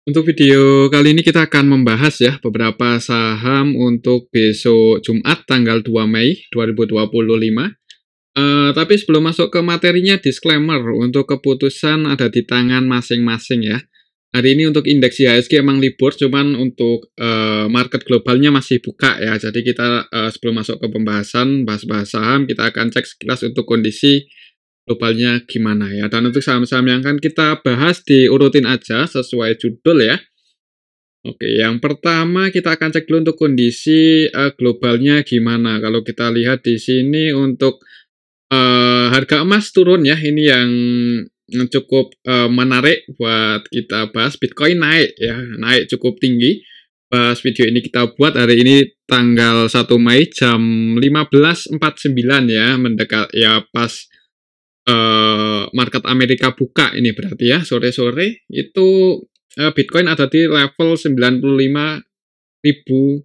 Untuk video kali ini kita akan membahas ya beberapa saham untuk besok Jumat tanggal 2 Mei 2025. Tapi sebelum masuk ke materinya, disclaimer untuk keputusan ada di tangan masing-masing ya. Hari ini untuk indeks IHSG emang libur, cuman untuk market globalnya masih buka ya. Jadi kita sebelum masuk ke pembahasan bahas-bahas saham, kita akan cek sekilas untuk kondisi globalnya gimana ya. Dan untuk saham-saham yang akan kita bahas diurutin aja sesuai judul ya. Oke, yang pertama kita akan cek dulu untuk kondisi globalnya gimana. Kalau kita lihat di sini untuk harga emas turun ya, ini yang cukup menarik buat kita bahas. Bitcoin naik ya, naik cukup tinggi. Pas video ini kita buat hari ini tanggal 1 Mei jam 15.49 ya, mendekat ya pas market Amerika buka ini berarti ya, sore-sore itu Bitcoin ada di level 95.140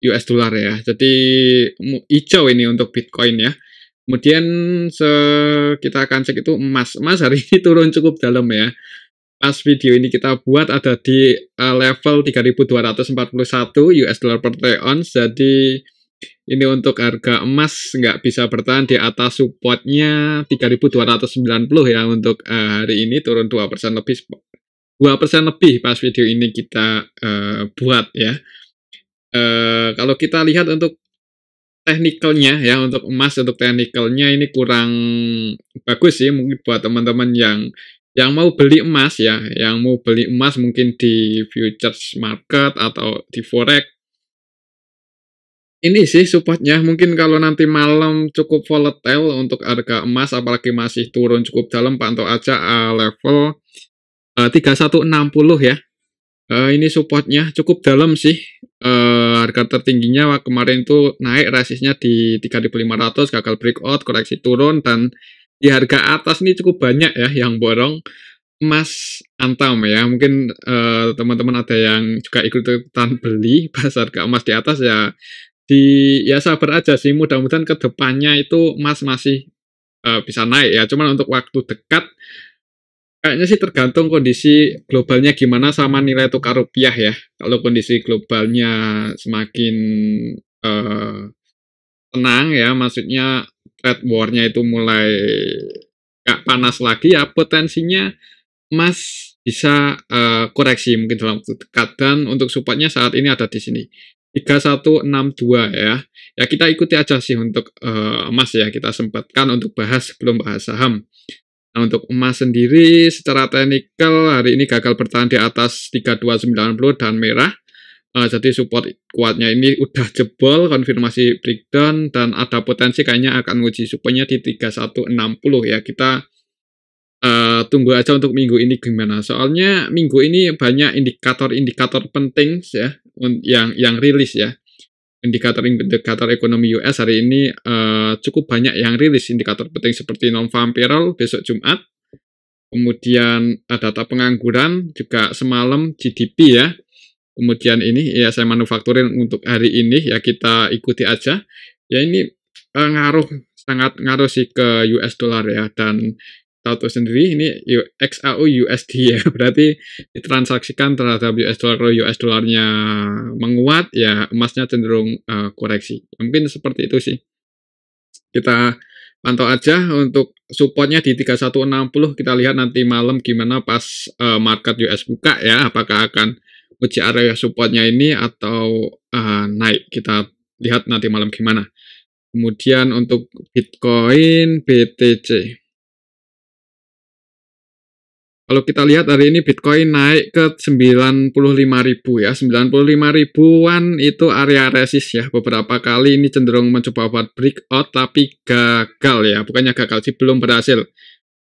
US dollar ya. Jadi hijau ini untuk Bitcoin ya. Kemudian kita akan cek itu emas. Emas hari ini turun cukup dalam ya. Pas video ini kita buat ada di level 3.241 US dollar per ounce. Jadi ini untuk harga emas nggak bisa bertahan di atas supportnya 3.290 ya untuk hari ini, turun 2% lebih. 2% lebih pas video ini kita buat ya. Kalau kita lihat untuk teknikalnya ya, untuk emas, untuk teknikalnya ini kurang bagus sih mungkin buat teman-teman yang mau beli emas ya, yang mau beli emas mungkin di futures market atau di forex. Ini sih supportnya, mungkin kalau nanti malam cukup volatile untuk harga emas, apalagi masih turun cukup dalam, pantau aja level 3160 ya. Ini supportnya cukup dalam sih. Harga tertingginya kemarin itu naik resistnya di 3.500, gagal breakout, koreksi turun, dan di harga atas ini cukup banyak ya yang borong emas antam ya. Mungkin teman-teman ada yang juga ikut-ikutan beli pas harga emas di atas ya. Ya sabar aja sih, mudah-mudahan ke depannya itu emas masih bisa naik ya. Cuman untuk waktu dekat kayaknya sih tergantung kondisi globalnya gimana sama nilai tukar rupiah ya. Kalau kondisi globalnya semakin tenang ya, maksudnya trade war-nya itu mulai gak panas lagi ya, potensinya emas bisa koreksi mungkin dalam waktu dekat. Dan untuk supportnya saat ini ada di sini 3162 ya. Ya kita ikuti aja sih untuk emas ya, kita sempatkan untuk bahas sebelum bahas saham. Nah, untuk emas sendiri secara teknikal hari ini gagal bertahan di atas 3290 dan merah. Jadi support kuatnya ini udah jebol, konfirmasi breakdown, dan ada potensi kayaknya akan uji supportnya di 3160 ya. Kita tunggu aja untuk minggu ini gimana. Soalnya minggu ini banyak indikator-indikator penting ya yang rilis ya. Indikator ekonomi US hari ini cukup banyak yang rilis indikator penting seperti non-farm payroll besok Jumat. Kemudian data pengangguran juga semalam, GDP ya. Kemudian ini ya saya manufakturin untuk hari ini ya, kita ikuti aja. Ya ini sangat ngaruh sih ke US dollar ya, dan tahu sendiri ini XAU USD ya, berarti ditransaksikan terhadap US dollar. Kalau US dollarnya menguat ya emasnya cenderung koreksi. Mungkin seperti itu sih. Kita pantau aja untuk supportnya di 3160. Kita lihat nanti malam gimana pas market US buka ya, apakah akan uji area supportnya ini atau naik. Kita lihat nanti malam gimana. Kemudian untuk Bitcoin, BTC. Kalau kita lihat hari ini Bitcoin naik ke 95.000 ya. 95 ribuan itu area resist ya. Beberapa kali ini cenderung mencoba buat breakout tapi gagal ya. Bukannya gagal sih, belum berhasil.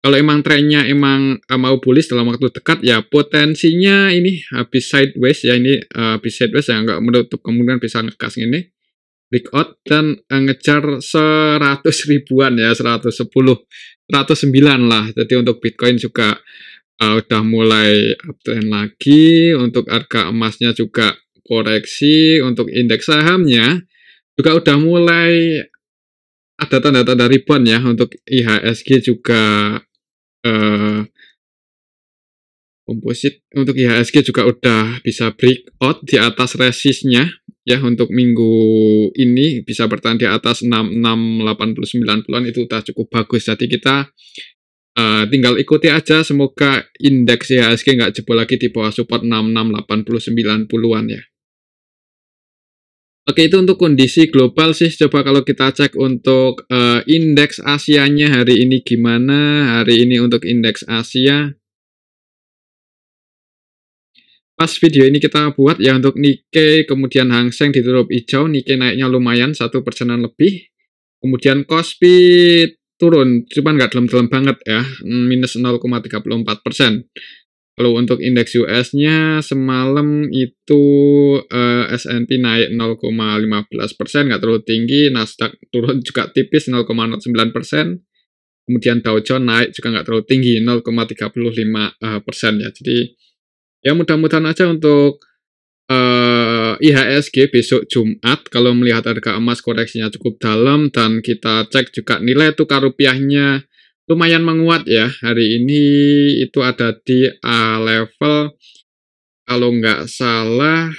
Kalau emang trennya emang mau bullish dalam waktu dekat ya, potensinya ini habis sideways ya. Ini habis sideways ya, nggak menutup kemungkinan bisa ngegas ini breakout dan ngejar 100 ribuan ya, 110, 109 lah. Jadi untuk Bitcoin juga udah mulai uptrend lagi. Untuk harga emasnya juga koreksi. Untuk indeks sahamnya juga udah mulai ada tanda-tanda rebound ya. Untuk IHSG juga Komposit untuk IHSG juga udah bisa breakout di atas resistnya ya, untuk minggu ini bisa bertahan di atas 6680-90-an, itu udah cukup bagus. Jadi kita tinggal ikuti aja, semoga indeks IHSG nggak jebol lagi di bawah support 6680-90-an ya. Oke, itu untuk kondisi global sih. Coba kalau kita cek untuk indeks Asianya hari ini gimana. Hari ini untuk indeks Asia, pas video ini kita buat ya, untuk Nikkei kemudian Hang Seng ditutup hijau, Nikkei naiknya lumayan 1% lebih, kemudian Kospi turun, cuman nggak dalam-dalam banget ya, minus 0,34%. Kalau untuk indeks US-nya semalam itu S&P naik 0,15%, nggak terlalu tinggi, Nasdaq turun juga tipis 0,09%, kemudian Dow Jones naik juga nggak terlalu tinggi 0,35% ya. Jadi ya mudah-mudahan aja untuk IHSG besok Jumat, kalau melihat harga emas koreksinya cukup dalam, dan kita cek juga nilai tukar rupiahnya lumayan menguat ya. Hari ini itu ada di level, kalau nggak salah,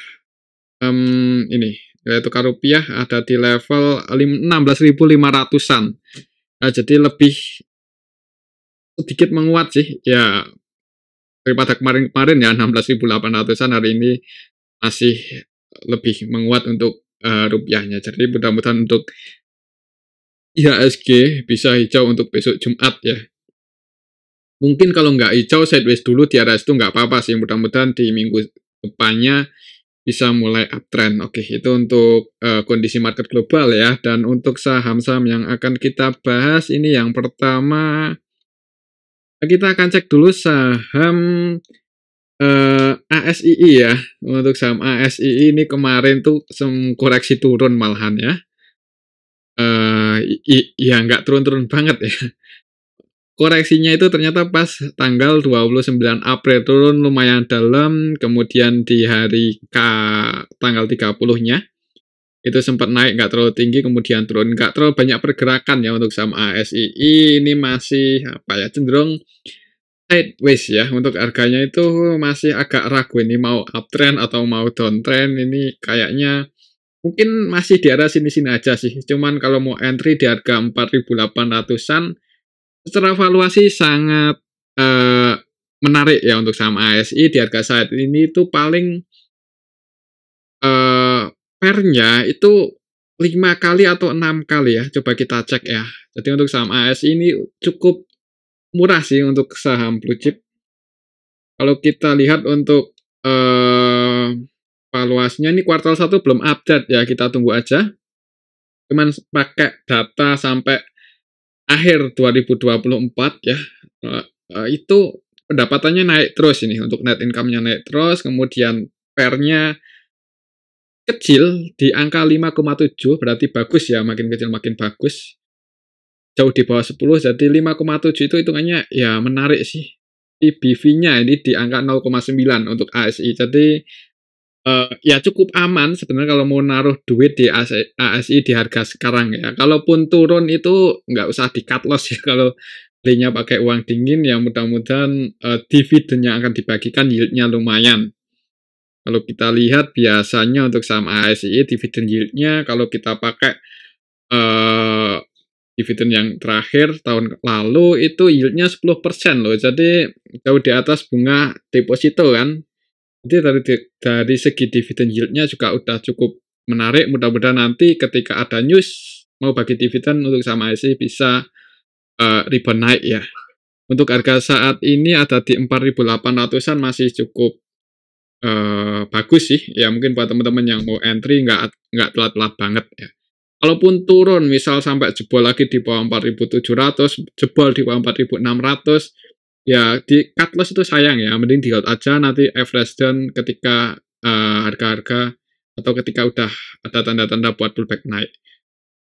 ini nilai tukar rupiah ada di level 16.500-an. Nah, jadi lebih sedikit menguat sih ya daripada kemarin-kemarin ya, 16.800-an, hari ini masih lebih menguat untuk rupiahnya. Jadi mudah-mudahan untuk IHSG bisa hijau untuk besok Jumat ya. Mungkin kalau nggak hijau sideways dulu di area itu nggak apa-apa sih. Mudah-mudahan di minggu depannya bisa mulai uptrend. Oke, itu untuk kondisi market global ya. Dan untuk saham-saham yang akan kita bahas, ini yang pertama kita akan cek dulu saham ASII ya. Untuk saham ASII ini kemarin tuh koreksi turun malahan ya. Ya nggak turun-turun banget ya. Koreksinya itu ternyata pas tanggal 29 April turun lumayan dalam, kemudian di hari tanggal 30-nya itu sempat naik nggak terlalu tinggi, kemudian turun, nggak terlalu banyak pergerakan ya untuk saham ASII. Ini masih apa ya, cenderung sideways ya. Untuk harganya itu masih agak ragu ini mau uptrend atau mau downtrend. Ini kayaknya mungkin masih di area sini-sini aja sih. Cuman kalau mau entry di harga 4.800-an, secara valuasi sangat menarik ya untuk saham ASI. Di harga saat ini itu paling pairnya itu 5 kali atau 6 kali ya. Coba kita cek ya. Jadi untuk saham ASI ini cukup murah sih untuk saham blue chip. Kalau kita lihat untuk valuasinya, ini kuartal 1 belum update ya, kita tunggu aja. Cuman pakai data sampai akhir 2024 ya, itu pendapatannya naik terus ini, untuk net income-nya naik terus, kemudian pair-nya kecil di angka 5,7, berarti bagus ya, makin kecil makin bagus. Jauh di bawah 10, jadi 5,7 itu hitungannya ya menarik sih. PBV-nya ini di angka 0,9 untuk ASI, jadi ya cukup aman sebenarnya kalau mau naruh duit di ASI di harga sekarang ya. Kalaupun turun itu nggak usah di cut loss ya, kalau belinya pakai uang dingin ya mudah-mudahan dividennya akan dibagikan, yieldnya lumayan. Kalau kita lihat biasanya untuk saham ASI dividen yieldnya, kalau kita pakai dividen yang terakhir tahun lalu itu yieldnya 10% loh, jadi jauh di atas bunga deposito kan. Jadi dari segi dividen yieldnya juga udah cukup menarik. Mudah-mudahan nanti ketika ada news mau bagi dividen untuk saham ASI bisa rebound naik ya. Untuk harga saat ini ada di 4.800-an, masih cukup bagus sih. Ya mungkin buat teman-teman yang mau entry nggak telat-telat banget ya. Kalaupun turun misal sampai jebol lagi di bawah 4.700, jebol di bawah 4.600, ya di cut loss itu sayang ya, mending di hold aja, nanti average down ketika harga-harga atau ketika udah ada tanda-tanda buat pullback naik.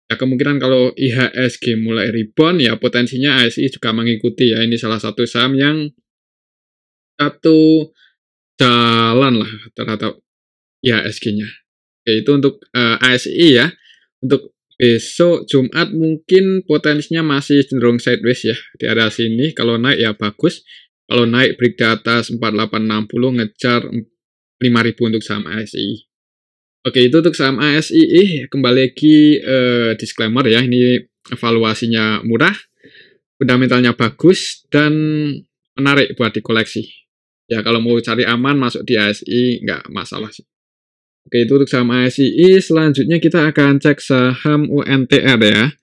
Ya kemungkinan kalau IHSG mulai rebound ya potensinya ASI juga mengikuti ya. Ini salah satu saham yang satu jalan lah terhadap IHSG-nya. Oke, itu untuk ASI ya. Untuk besok Jumat mungkin potensinya masih cenderung sideways ya di area sini. Kalau naik ya bagus. Kalau naik break di atas 4860 ngejar 5.000 untuk saham ASI. Oke, itu untuk saham ASI. Kembali lagi disclaimer ya, ini evaluasinya murah, fundamentalnya bagus, dan menarik buat dikoleksi. Ya, kalau mau cari aman masuk di ASI nggak masalah sih. Oke, itu untuk saham ASI. Selanjutnya kita akan cek saham UNTR ya.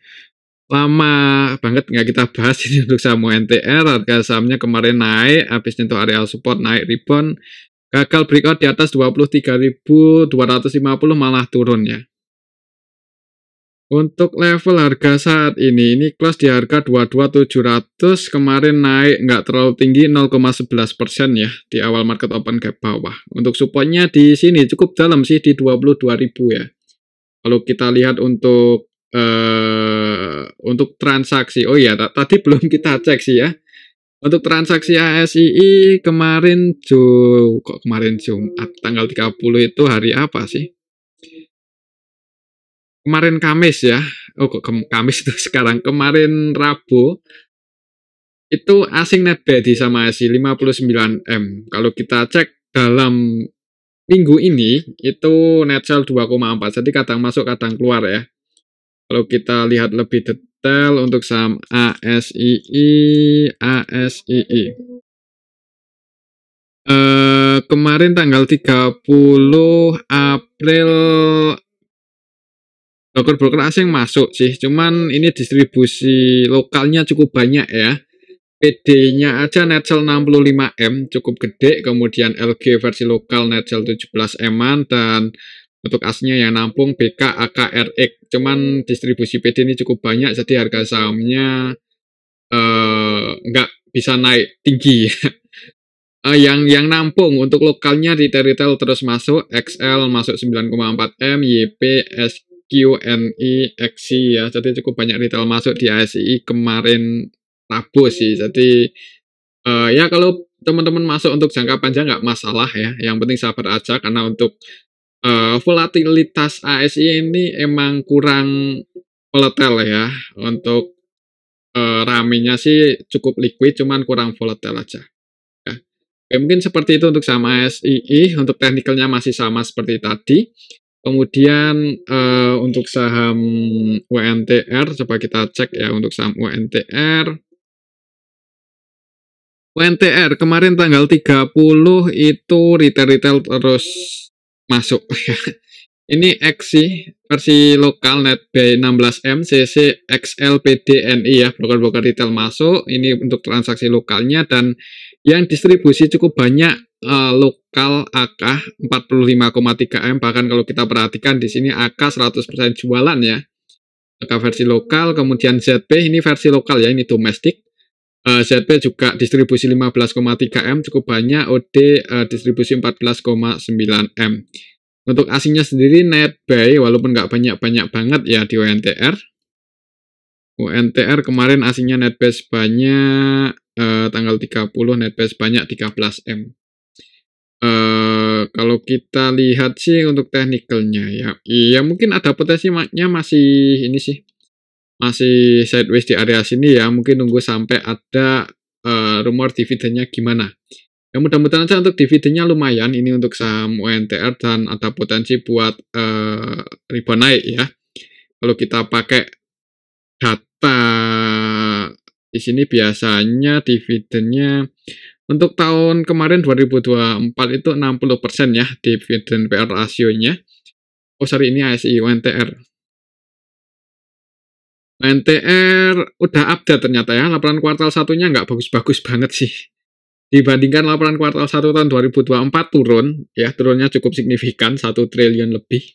Lama banget nggak kita bahas ini untuk saham UNTR. Harga sahamnya kemarin naik, habis nyentuh area support, naik rebound. Gagal breakout di atas 23.250 malah turun ya. Untuk level harga saat ini close di harga 22.700, kemarin naik nggak terlalu tinggi 0,11% ya di awal market open gap bawah. Untuk supportnya di sini cukup dalam sih di 22.000 ya. Kalau kita lihat untuk transaksi, oh ya tadi belum kita cek sih ya. Untuk transaksi ASII kemarin Jumat tanggal 30 itu hari apa sih? Kemarin Kamis ya. Oh kok Kamis itu sekarang. Kemarin Rabu itu asing net body sama ASI 59M. Kalau kita cek dalam minggu ini itu net sell 2,4. Jadi kadang masuk kadang keluar ya. Kalau kita lihat lebih detail untuk saham ASII. Kemarin tanggal 30 April broker-broker asing masuk sih, cuman ini distribusi lokalnya cukup banyak ya. PD-nya aja net sell 65M cukup gede, kemudian LG versi lokal net sell 17M-an, dan untuk asnya yang nampung BK AKRX. Cuman distribusi PD ini cukup banyak, jadi harga sahamnya nggak bisa naik tinggi. Yang nampung untuk lokalnya retail terus masuk, XL masuk 9,4M, YP, SQNI, XI ya. Jadi cukup banyak retail masuk di ASI kemarin Rabu sih. Jadi ya kalau teman-teman masuk untuk jangka panjang nggak masalah ya. Yang penting sabar aja karena untuk volatilitas ASI ini emang kurang volatile ya. Untuk ramenya sih cukup liquid, cuman kurang volatile aja. Oke, mungkin seperti itu untuk saham ASII. Untuk teknikalnya masih sama seperti tadi. Kemudian untuk saham UNTR, coba kita cek ya untuk saham UNTR. UNTR kemarin tanggal 30 itu retail terus masuk. Ini XI versi lokal net by 16M, CC, XL, PDNI ya, broker-broker retail masuk. Ini untuk transaksi lokalnya, dan yang distribusi cukup banyak lokal AK 45,3M. Bahkan kalau kita perhatikan di sini AK 100% jualan ya. AK versi lokal, kemudian ZP ini versi lokal ya, ini domestik. ZP juga distribusi 15,3M cukup banyak, OD distribusi 14,9M. Untuk asingnya sendiri net buy walaupun nggak banyak-banyak banget ya di UNTR. UNTR kemarin asingnya net buy sebanyak tanggal 30 net buy sebanyak 13M. Kalau kita lihat sih untuk teknikalnya ya, iya mungkin ada potensinya masih ini sih, masih sideways di area sini ya. Mungkin nunggu sampai ada rumor dividennya gimana. Ya mudah-mudahan aja untuk dividennya lumayan ini untuk saham UNTR, dan ada potensi buat rebound naik ya. Kalau kita pakai data di sini biasanya dividennya untuk tahun kemarin 2024 itu 60% ya dividen PR rasionya. Oh sorry, ini ASI UNTR. UNTR udah update ternyata ya, laporan kuartal satunya nggak bagus-bagus banget sih. Dibandingkan laporan kuartal 1 tahun 2024 turun, ya turunnya cukup signifikan, 1 triliun lebih.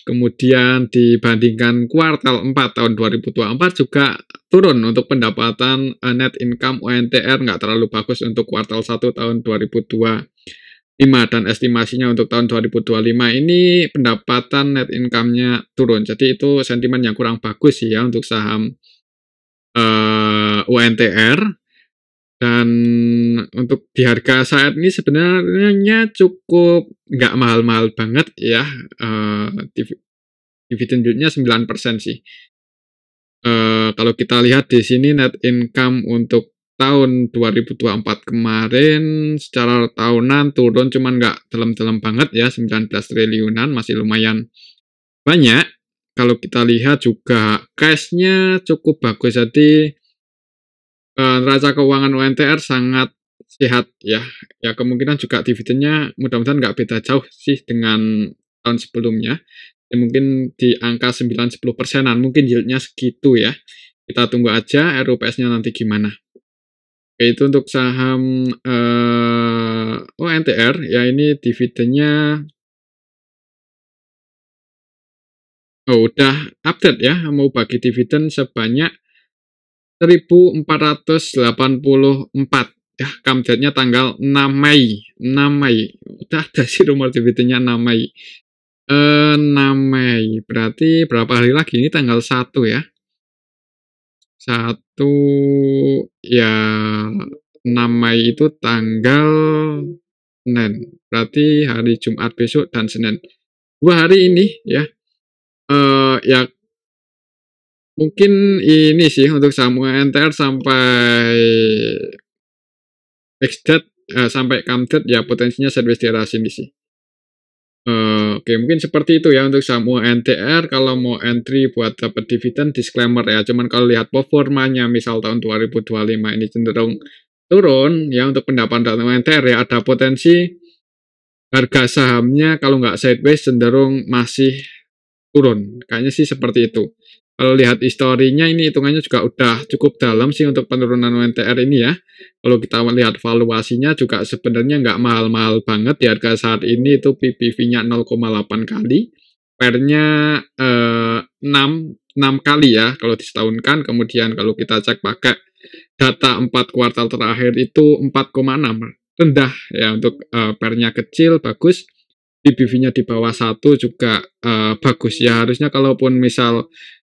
Kemudian dibandingkan kuartal 4 tahun 2024 juga turun untuk pendapatan net income UNTR nggak terlalu bagus untuk kuartal 1 tahun 2025, dan estimasinya untuk tahun 2025 ini pendapatan net income-nya turun. Jadi itu sentimen yang kurang bagus sih ya untuk saham UNTR. Dan untuk di harga saat ini sebenarnya cukup nggak mahal-mahal banget ya. Dividend yield-nya 9% sih. Kalau kita lihat di sini net income untuk tahun 2024 kemarin secara tahunan turun, cuman nggak dalam-dalam banget ya, 19 triliunan, masih lumayan banyak. Kalau kita lihat juga cash-nya cukup bagus, jadi neraca keuangan UNTR sangat sehat ya. Ya kemungkinan juga dividennya mudah-mudahan nggak beda jauh sih dengan tahun sebelumnya. Ya, mungkin di angka 9-10 persenan, mungkin yieldnya segitu ya. Kita tunggu aja RUPS-nya nanti gimana. Oke, itu untuk saham UNTR ya, ini dividennya udah update ya, mau bagi dividen sebanyak 1.484 ya, come date-nya tanggal 6 Mei. 6 Mei. Udah ada sih rumor dividennya 6 Mei. 6 Mei. Berarti berapa hari lagi? Ini tanggal 1 ya. 1 ya, 6 Mei itu tanggal Senin. Berarti hari Jumat besok dan Senin. 2 hari ini ya. Ya mungkin ini sih untuk saham UNTR sampai X-date sampai come-date ya potensinya sideways di area sini sih. Oke, mungkin seperti itu ya untuk saham UNTR. Kalau mau entry buat dapat dividen, disclaimer ya. Cuman kalau lihat performanya misal tahun 2025 ini cenderung turun ya, untuk pendapatan UNTR ya ada potensi harga sahamnya kalau nggak sideways cenderung masih turun. Kayaknya sih seperti itu. Kalau lihat historinya ini hitungannya juga udah cukup dalam sih untuk penurunan UNTR ini ya. Kalau kita lihat valuasinya juga sebenarnya nggak mahal-mahal banget di harga saat ini, itu PBV-nya 0,8 kali. PER-nya 6 kali ya kalau disetahunkan. Kemudian kalau kita cek pakai data 4 kuartal terakhir itu 4,6. Rendah ya untuk PER-nya kecil, bagus. PBV-nya di bawah 1 juga bagus ya. Harusnya kalaupun misal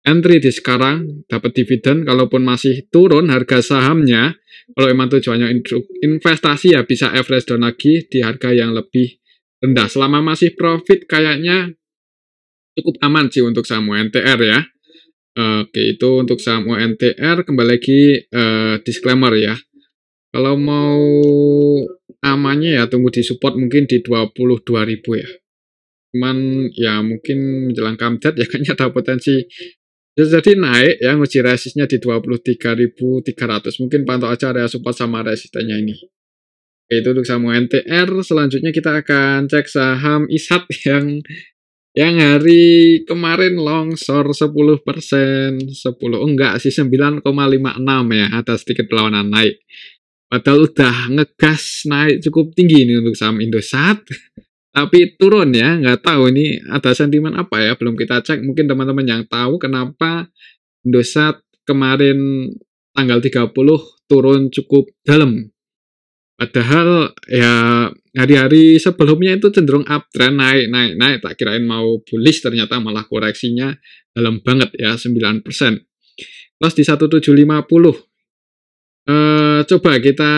entry di sekarang dapat dividen, kalaupun masih turun harga sahamnya, kalau emang tujuannya investasi ya bisa average down lagi di harga yang lebih rendah. Selama masih profit kayaknya cukup aman sih untuk saham UNTR ya. Oke, itu untuk saham UNTR. Kembali lagi disclaimer ya. Kalau mau amannya ya tunggu di support mungkin di 22.000 ya. Cuman ya mungkin menjelang come date ya kayaknya ada potensi jadi naik ya, nguji resistnya di 23.300. Mungkin pantau aja area support sama resistennya ini. Oke, itu untuk saham UNTR. Selanjutnya kita akan cek saham ISAT yang hari kemarin longsor 10%. 10 enggak sih, 9,56 ya. Ada sedikit perlawanan naik. Padahal udah ngegas naik cukup tinggi ini untuk saham Indosat. Tapi turun ya, nggak tahu ini ada sentimen apa ya, belum kita cek. Mungkin teman-teman yang tahu kenapa Indosat kemarin tanggal 30 turun cukup dalam. Padahal ya hari-hari sebelumnya itu cenderung uptrend, naik. Tak kirain mau bullish, ternyata malah koreksinya dalam banget ya, 9%. Plus di 1750. Coba kita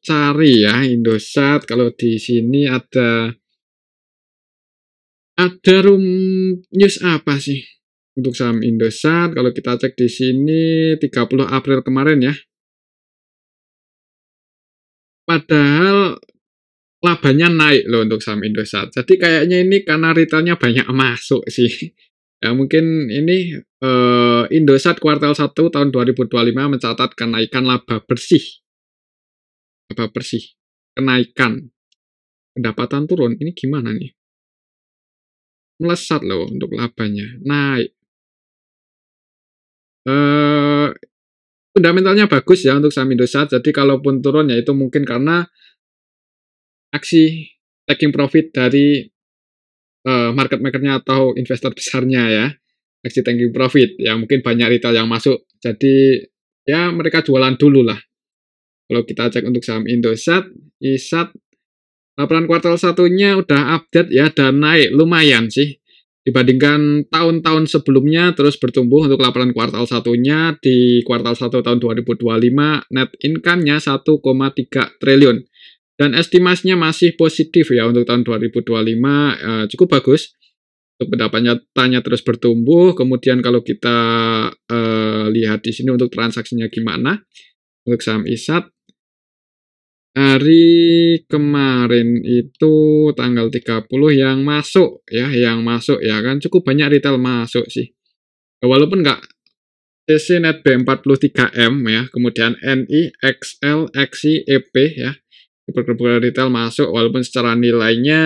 cari ya Indosat. Kalau di sini ada news apa sih untuk saham Indosat? Kalau kita cek di sini 30 April kemarin ya. Padahal labanya naik loh untuk saham Indosat. Jadi kayaknya ini karena retailnya banyak masuk sih. Ya mungkin ini Indosat kuartal 1 tahun 2025 mencatat kenaikan laba bersih. Laba bersih. Kenaikan. Pendapatan turun. Ini gimana nih? Melesat loh untuk labanya, naik. Fundamentalnya bagus ya untuk saham Indosat. Jadi kalaupun turun ya itu mungkin karena aksi taking profit dari market makernya atau investor besarnya ya. Aksi taking profit ya, mungkin banyak retail yang masuk. Jadi ya mereka jualan dulu lah. Kalau kita cek untuk saham Indosat, ISAT laporan kuartal satunya udah update ya dan naik lumayan sih. Dibandingkan tahun-tahun sebelumnya terus bertumbuh untuk laporan kuartal satunya. Di kuartal 1 tahun 2025 net income-nya 1,3 triliun. Dan estimasinya masih positif ya untuk tahun 2025, cukup bagus. Untuk pendapatannya terus bertumbuh. Kemudian kalau kita lihat di sini untuk transaksinya gimana. Untuk saham ISAT hari kemarin itu tanggal 30 yang masuk ya kan cukup banyak retail masuk sih. Walaupun nggak CC NetB 43M ya, kemudian NI, XL, XI, EP ya. Beberapa retail masuk walaupun secara nilainya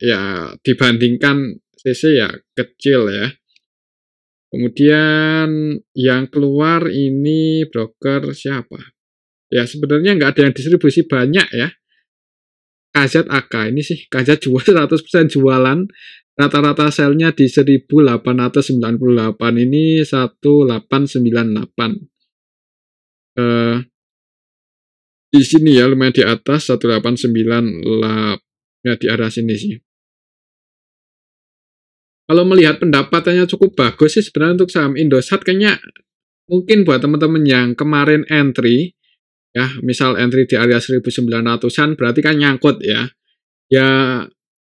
ya dibandingkan CC ya kecil ya. Kemudian yang keluar ini broker siapa? Ya sebenarnya nggak ada yang distribusi banyak ya. KZAK ini sih KZ jual 100% jualan, rata-rata selnya di 1898 ini 1898. Di sini ya lumayan di atas 1898 ya di arah sini sih. Kalau melihat pendapatannya cukup bagus sih sebenarnya untuk saham Indosat kayaknya mungkin buat teman-teman yang kemarin entry ya, misal entry di area 1900-an berarti kan nyangkut ya. Ya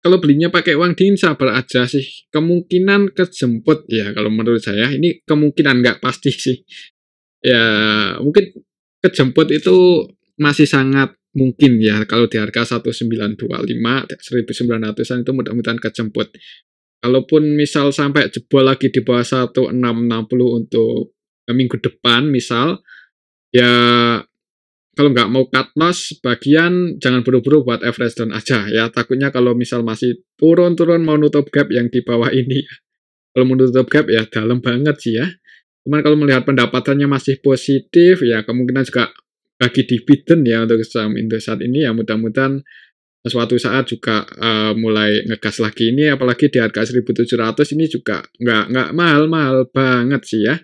kalau belinya pakai uang dingin sabar aja sih. Kemungkinan kejemput ya kalau menurut saya. Ini kemungkinan nggak pasti sih. Ya mungkin kejemput itu masih sangat mungkin ya kalau di harga 1925, 1900-an itu mudah-mudahan kejemput. Kalaupun misal sampai jebol lagi di bawah 1660 untuk minggu depan misal, ya kalau nggak mau cut loss bagian jangan buru-buru buat average down aja ya. Takutnya kalau misal masih turun-turun mau nutup gap yang di bawah ini. Kalau mau nutup gap ya dalam banget sih ya. Cuman kalau melihat pendapatannya masih positif ya kemungkinan juga bagi dividen ya untuk saham Indosat ini ya mudah-mudahan suatu saat juga mulai ngegas lagi ini apalagi di harga 1700 ini juga nggak mahal-mahal banget sih ya.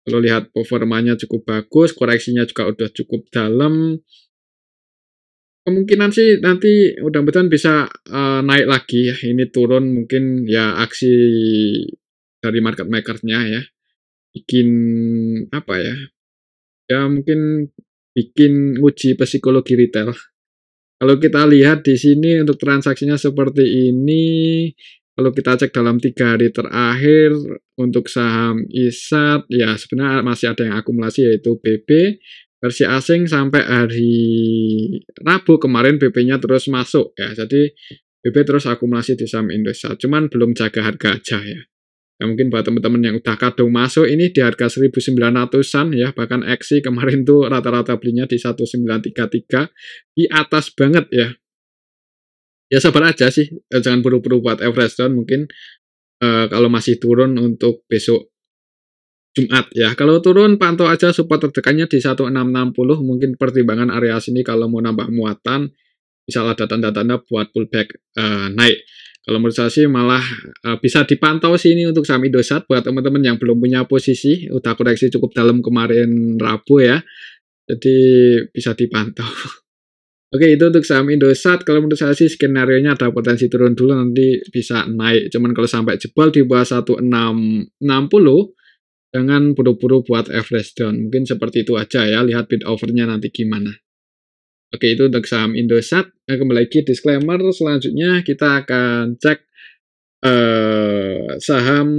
Kalau lihat performanya cukup bagus, koreksinya juga udah cukup dalam. Kemungkinan sih nanti mudah-mudahan bisa naik lagi ya. Ini turun mungkin ya aksi dari market maker-nya ya. Bikin apa ya? Ya mungkin bikin uji psikologi retail. Kalau kita lihat di sini untuk transaksinya seperti ini, kalau kita cek dalam 3 hari terakhir untuk saham ISAT, ya sebenarnya masih ada yang akumulasi yaitu BB versi asing sampai hari Rabu kemarin BB-nya terus masuk ya. Jadi BB terus akumulasi di saham Indosat, cuman belum jaga harga aja ya. Ya mungkin buat teman-teman yang udah kadung masuk ini di harga 1900-an ya, bahkan XI kemarin tuh rata-rata belinya di 1933 di atas banget ya. Ya sabar aja sih, jangan buru-buru buat average down mungkin kalau masih turun untuk besok Jumat ya. Kalau turun pantau aja support terdekatnya di 1660 mungkin pertimbangan area sini kalau mau nambah muatan misal ada tanda-tanda buat pullback naik. Kalau menurut saya sih malah bisa dipantau sih ini untuk saham Indosat buat teman-teman yang belum punya posisi, udah koreksi cukup dalam kemarin Rabu ya. Jadi bisa dipantau. Oke, itu untuk saham Indosat. Kalau menurut saya sih skenario-nya ada potensi turun dulu nanti bisa naik. Cuman kalau sampai jebol di bawah 1660 jangan buru-buru buat average down. Mungkin seperti itu aja ya, lihat bid overnya nanti gimana. Oke, itu untuk saham Indosat. Kembali lagi disclaimer, selanjutnya kita akan cek saham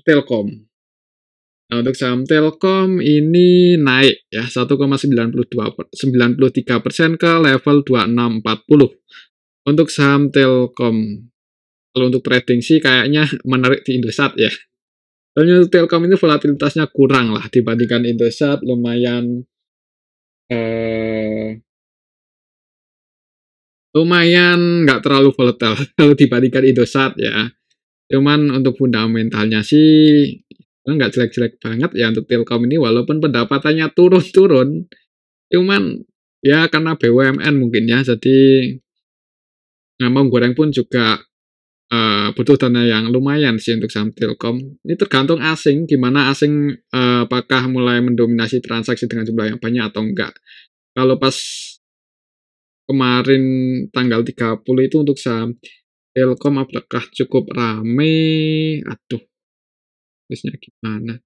Telkom. Nah, untuk saham Telkom ini naik ya 1,93% ke level 2640. Untuk saham Telkom, kalau untuk trading sih kayaknya menarik di Indosat ya. Soalnya untuk Telkom ini volatilitasnya kurang lah dibandingkan Indosat, lumayan nggak terlalu volatile kalau dibandingkan Indosat ya. Cuman untuk fundamentalnya sih nggak jelek-jelek banget ya untuk Telkom ini walaupun pendapatannya turun-turun. Cuman ya karena BUMN mungkin ya jadi mau goreng pun juga butuh dana yang lumayan sih untuk saham Telkom. Ini tergantung asing gimana asing apakah mulai mendominasi transaksi dengan jumlah yang banyak atau enggak. Kalau pas kemarin tanggal 30 itu untuk saham Telkom apakah cukup rame? Aduh, terusnya gimana?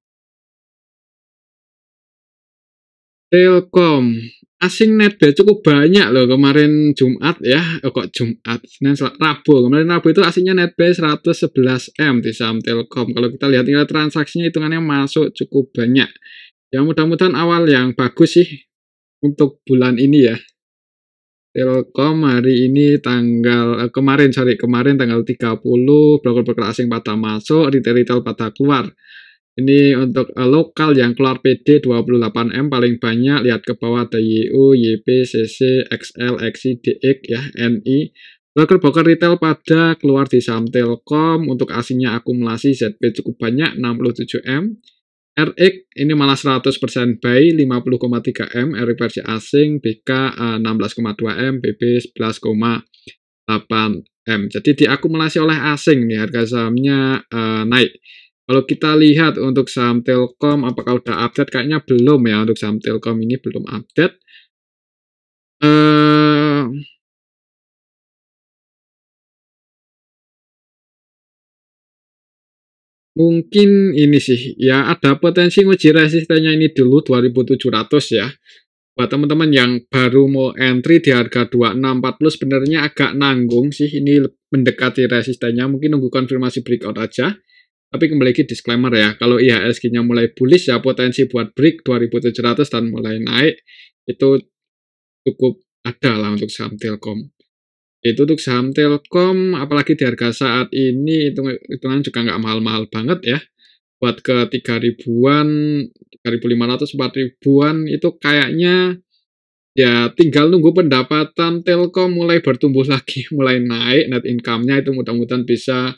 Telkom, asing netbet cukup banyak loh kemarin Jumat ya. Kok Jumat? Senin, Rabu. Kemarin Rabu itu asingnya netbet 111M di saham Telkom. Kalau kita lihat nilai transaksinya hitungannya masuk cukup banyak. Ya mudah-mudahan awal yang bagus sih. untuk bulan ini ya. Telkom hari ini kemarin tanggal 30, broker-broker asing pada masuk, retail-retail pada keluar. Ini untuk lokal yang keluar PD 28M paling banyak, lihat ke bawah ada YU, YP, CC, XL, XI, DX ya, NI. Broker-broker retail pada keluar di saham Telkom, untuk asingnya akumulasi ZP cukup banyak 67M. RX ini malah 100% buy 50,3M, RX versi asing, BK 16,2M, BB 11,8M. Jadi diakumulasi oleh asing nih, harga sahamnya naik. Kalau kita lihat untuk saham Telkom, apakah udah update? Kayaknya belum ya, untuk saham Telkom ini belum update. Mungkin ini sih, ya ada potensi nguji resistennya ini dulu 2700 ya. Buat teman-teman yang baru mau entry di harga 2640 sebenarnya agak nanggung sih, ini mendekati resistennya, mungkin nunggu konfirmasi breakout aja. Tapi kembali lagi disclaimer ya, kalau IHSG-nya mulai bullish ya potensi buat break 2700 dan mulai naik itu cukup ada lah untuk saham Telkom. Itu untuk saham Telkom, apalagi di harga saat ini hitungan juga nggak mahal-mahal banget ya. Buat ke 3000-an, 3500, 4000-an itu kayaknya ya tinggal nunggu pendapatan Telkom mulai bertumbuh lagi, mulai naik net income-nya itu mudah-mudahan bisa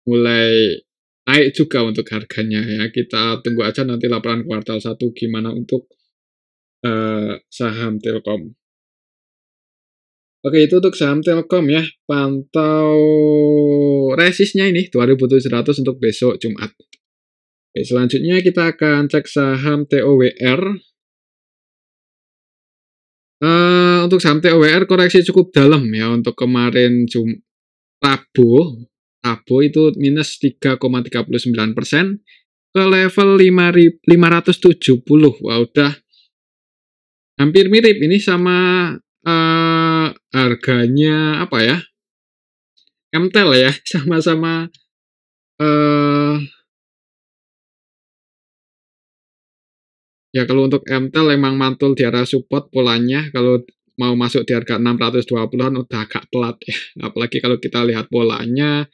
mulai naik juga untuk harganya ya. Kita tunggu aja nanti laporan kuartal 1 gimana untuk saham Telkom. Oke, itu untuk saham Telkom ya. Pantau resistnya ini 2700 untuk besok Jumat. Oke, selanjutnya kita akan cek saham TOWR. Untuk saham TOWR koreksi cukup dalam ya untuk kemarin Rabu itu minus 3,39% ke level 5.570. Wah, udah hampir mirip ini sama harganya apa ya? MTEL ya, sama-sama ya kalau untuk MTEL emang mantul di arah support polanya, kalau mau masuk di harga 620-an udah agak telat ya. Apalagi kalau kita lihat polanya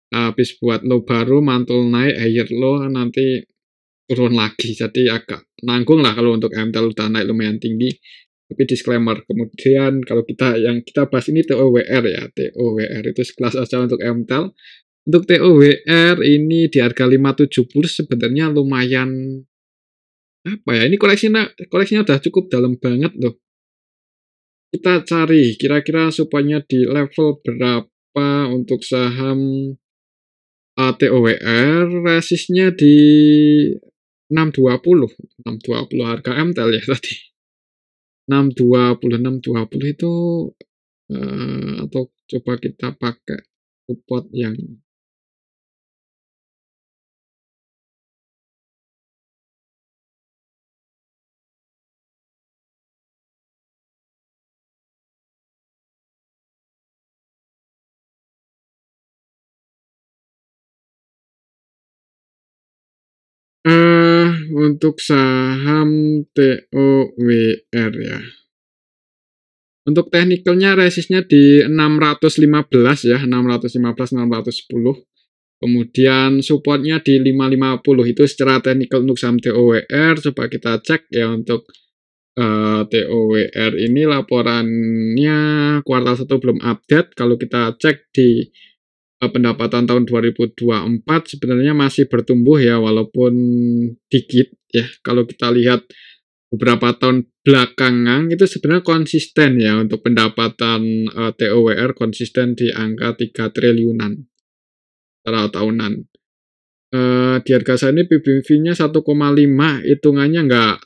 habis buat low baru mantul naik higher low nanti turun lagi, jadi agak nanggung lah kalau untuk MTEL udah naik lumayan tinggi. Tapi disclaimer, kemudian kalau yang kita bahas ini TOWR ya, TOWR itu sekelas aja untuk MTEL. Untuk TOWR ini di harga 570 sebenarnya lumayan apa ya, ini koleksinya udah cukup dalam banget loh. Kita cari kira-kira supaya di level berapa untuk saham TOWR, resistnya di 620 harga MTEL ya tadi. 620 itu atau coba kita pakai support yang untuk saham TOWR ya. Untuk teknikalnya resistnya di 615 ya, 615, 610. Kemudian supportnya di 550, itu secara teknikal untuk saham TOWR. Coba kita cek ya untuk TOWR ini laporannya kuartal 1 belum update. Kalau kita cek di pendapatan tahun 2024 sebenarnya masih bertumbuh ya, walaupun dikit ya. Kalau kita lihat beberapa tahun belakangan itu sebenarnya konsisten ya untuk pendapatan TOWR konsisten di angka 3 triliunan secara tahunan. Di harga saat ini PBV-nya 1,5, hitungannya nggak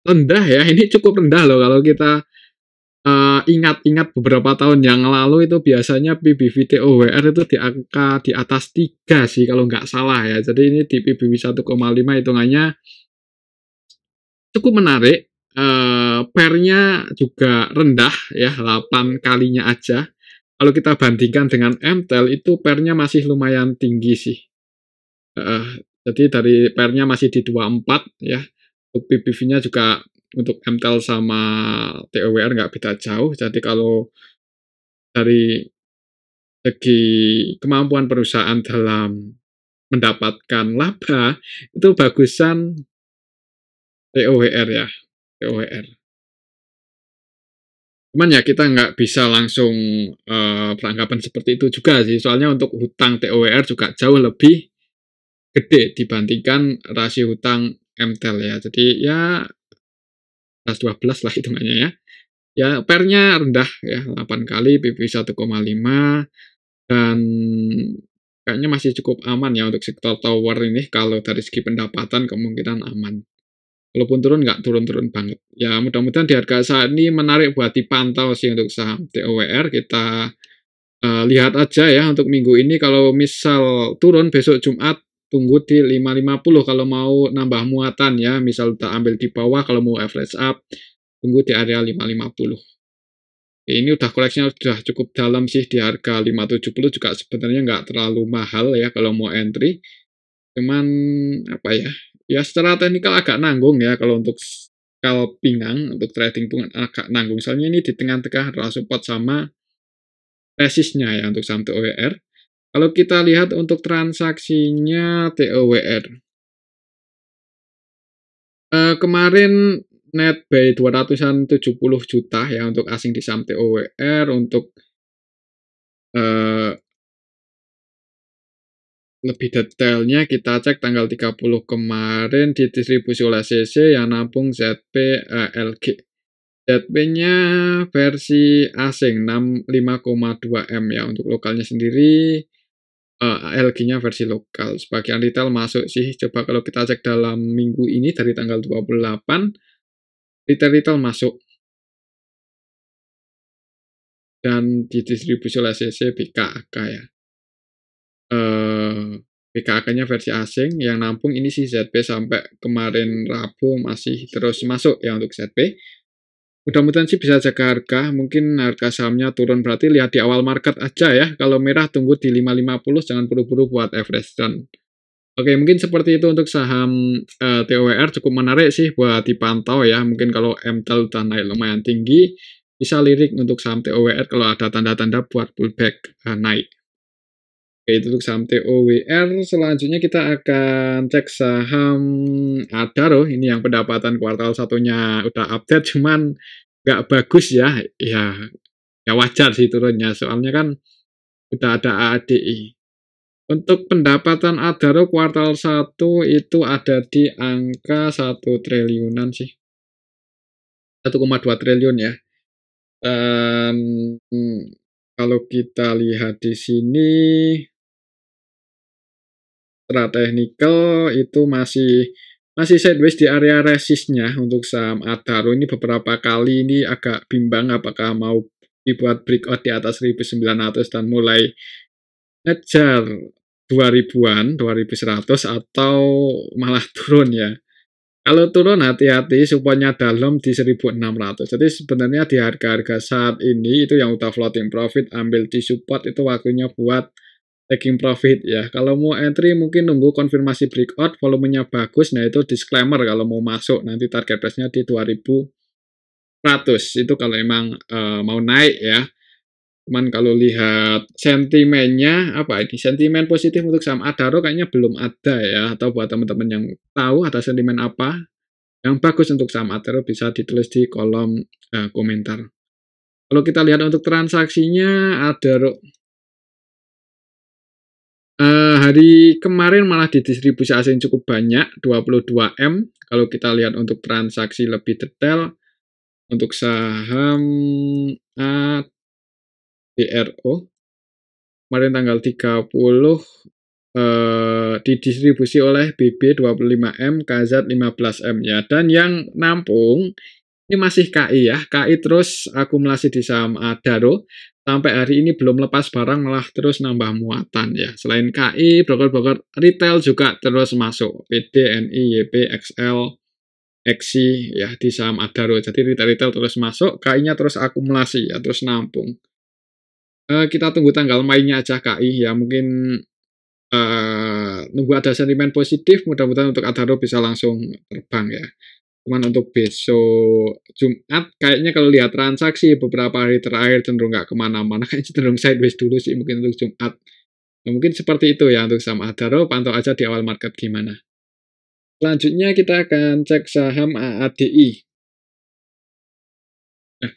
rendah ya, ini cukup rendah loh kalau kita ingat-ingat beberapa tahun yang lalu itu biasanya PBV TOWR itu di angka di atas 3 sih kalau nggak salah ya. Jadi ini di PBV 1,5 hitungannya cukup menarik. PER-nya juga rendah ya, 8 kalinya aja. Kalau kita bandingkan dengan MTEL itu PER-nya masih lumayan tinggi sih. Jadi dari PER-nya masih di 24 ya. Untuk PBV-nya juga untuk MTEL sama TOWR nggak beda jauh. Jadi kalau dari segi kemampuan perusahaan dalam mendapatkan laba, itu bagusan TOWR ya, TOWR. Cuman ya kita nggak bisa langsung beranggapan seperti itu juga sih. Soalnya untuk hutang TOWR juga jauh lebih gede dibandingkan rasio hutang MTEL ya. Jadi ya 12 lah hitungannya ya. Ya PER-nya rendah ya, 8 kali, PB 1,5, dan kayaknya masih cukup aman ya untuk sektor tower ini. Kalau dari segi pendapatan kemungkinan aman. Walaupun turun nggak turun-turun banget. Ya mudah-mudahan di harga saat ini menarik buat dipantau sih untuk saham TOWR. Kita lihat aja ya untuk minggu ini. Kalau misal turun besok Jumat, tunggu di 550 kalau mau nambah muatan ya. Misal udah ambil di bawah, kalau mau average up, tunggu di area 550. Ini udah koleksinya udah cukup dalam sih, di harga 570 juga sebenarnya nggak terlalu mahal ya kalau mau entry. Cuman apa ya? Ya secara teknikal agak nanggung ya kalau untuk scalpingan, untuk trading pun agak nanggung. Soalnya ini di tengah-tengah adalah support sama resistnya ya untuk saham TOWR. Kalau kita lihat untuk transaksinya TOWR, kemarin net buy 270 juta ya untuk asing di saham TOWR. Untuk lebih detailnya kita cek tanggal 30 kemarin didistribusi oleh CC yang nampung ZP LG. ZP-nya versi asing 5,2 M ya. Untuk lokalnya sendiri LG-nya versi lokal. Sebagian retail masuk sih. Coba kalau kita cek dalam minggu ini dari tanggal 28, retail masuk. Dan didistribusi oleh CC BKAK ya. BKAK-nya versi asing, yang nampung ini sih ZP sampai kemarin Rabu masih terus masuk ya untuk ZP. Mudah-mudahan sih bisa jaga harga, mungkin harga sahamnya turun berarti lihat di awal market aja ya. Kalau merah tunggu di 550, jangan buru-buru buat average run. Oke, mungkin seperti itu untuk saham TOWR, cukup menarik sih buat dipantau ya. Mungkin kalau MTEL udah naik lumayan tinggi, bisa lirik untuk saham TOWR kalau ada tanda-tanda buat pullback naik. Oke, itu untuk saham TOWR. Selanjutnya kita akan cek saham Adaro. Ini yang pendapatan kuartal satunya udah update, cuman nggak bagus ya. Ya wajar sih turunnya, soalnya kan udah ada AADI. Untuk pendapatan Adaro kuartal 1 itu ada di angka 1 triliunan sih. 1,2 triliun ya. Dan kalau kita lihat di sini, secara technical itu masih sideways di area resistnya untuk saham Adaro. Ini beberapa kali ini agak bimbang apakah mau dibuat breakout di atas 1900 dan mulai ngejar 2000-an, 2100 atau malah turun ya. Kalau turun hati-hati, supportnya dalam di 1600. Jadi sebenarnya di harga-harga saat ini itu yang udah floating profit, ambil di support itu waktunya buat taking profit ya. Kalau mau entry mungkin nunggu konfirmasi breakout, volumenya bagus, nah itu disclaimer kalau mau masuk, nanti target price-nya di 2100. Itu kalau emang mau naik ya. Cuman kalau lihat sentimennya, apa ini, sentimen positif untuk saham Adaro kayaknya belum ada ya. Atau buat teman-teman yang tahu ada sentimen apa yang bagus untuk saham Adaro, bisa ditulis di kolom komentar. Kalau kita lihat untuk transaksinya, Adaro hari kemarin malah didistribusi asing cukup banyak, 22 M. Kalau kita lihat untuk transaksi lebih detail, untuk saham ADRO kemarin tanggal 30 didistribusi oleh BB 25M, KZ 15M ya. Dan yang nampung ini masih KI ya. KI terus akumulasi di saham Adaro. Sampai hari ini belum lepas barang, malah terus nambah muatan ya. Selain KI, broker-broker retail juga terus masuk. PD, NI, YP, XL, XI ya di saham Adaro. Jadi retail-retail terus masuk, KI-nya terus akumulasi ya, terus nampung. Kita tunggu tanggal mainnya aja KI ya. Mungkin nunggu ada sentimen positif, mudah-mudahan untuk Adaro bisa langsung terbang ya. Cuman untuk besok Jumat kayaknya kalau lihat transaksi beberapa hari terakhir cenderung nggak kemana-mana, kayaknya cenderung sideways dulu sih mungkin untuk Jumat. Nah, mungkin seperti itu ya untuk saham Adaro, pantau aja di awal market gimana. Selanjutnya kita akan cek saham AADI. Nah,